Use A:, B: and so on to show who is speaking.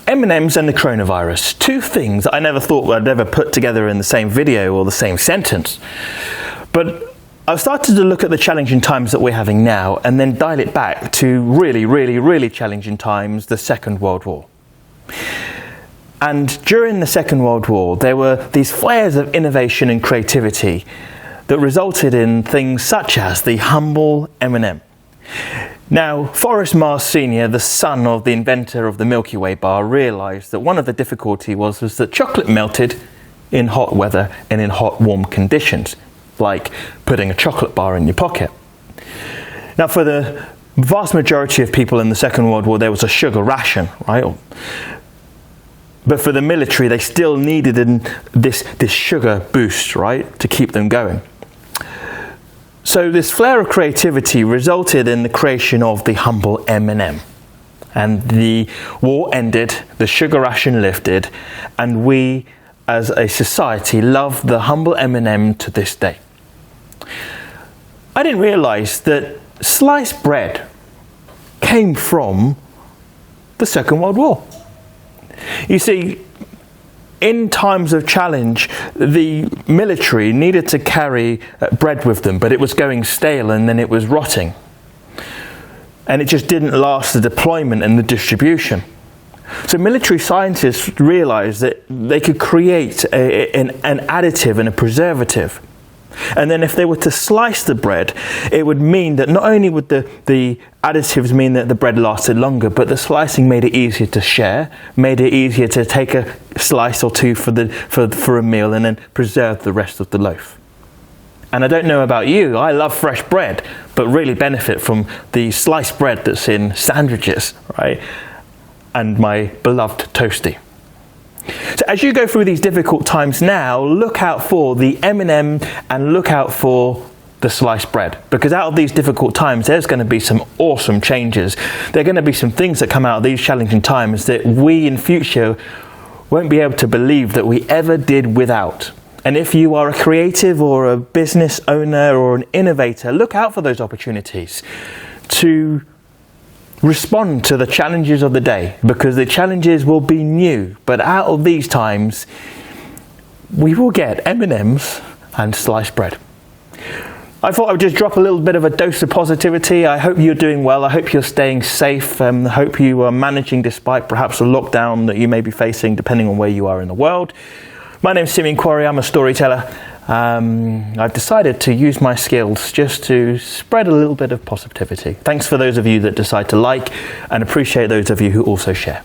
A: M&Ms and the coronavirus, two things I never thought I'd ever put together in the same video or the same sentence. But I've started to look at the challenging times that we're having now and then dial it back to really challenging times, the Second World War. And during the Second World War, there were these flares of innovation and creativity that resulted in things such as the humble M&M. Now, Forrest Mars Sr., the son of the inventor of the Milky Way bar, realised that one of the difficulties was that chocolate melted in hot weather and in hot, warm conditions, like putting a chocolate bar in your pocket. Now, for the vast majority of people in the Second World War, there was a sugar ration, right? But for the military, they still needed this sugar boost, right, to keep them going. So this flare of creativity resulted in the creation of the humble M&M. And the war ended, the sugar ration lifted, and we as a society love the humble M&M to this day. I didn't realise that sliced bread came from the Second World War. You see, in times of challenge, the military needed to carry bread with them, but it was going stale and then it was rotting. And it just didn't last the deployment and the distribution. So military scientists realized that they could create an additive and a preservative. And then if they were to slice the bread, it would mean that not only would the additives mean that the bread lasted longer, but the slicing made it easier to share, made it easier to take a slice or two for a meal and then preserve the rest of the loaf. And I don't know about you, I love fresh bread, but really benefit from the sliced bread that's in sandwiches, right? And my beloved toastie. So as you go through these difficult times now, look out for the M&M and look out for the sliced bread. Because out of these difficult times, there's going to be some awesome changes. There are going to be some things that come out of these challenging times that we in future won't be able to believe that we ever did without. And if you are a creative or a business owner or an innovator, look out for those opportunities to respond to the challenges of the day, because the challenges will be new, but out of these times we will get M&Ms and sliced bread. I thought I would just drop a little bit of a dose of positivity. I hope you're doing well. I hope you're staying safe. I hope you are managing despite perhaps a lockdown that you may be facing, depending on where you are in the world. My name is Simeon Quarrie. I'm a storyteller. I've decided to use my skills just to spread a little bit of positivity. Thanks for those of you that decide to like, and appreciate those of you who also share.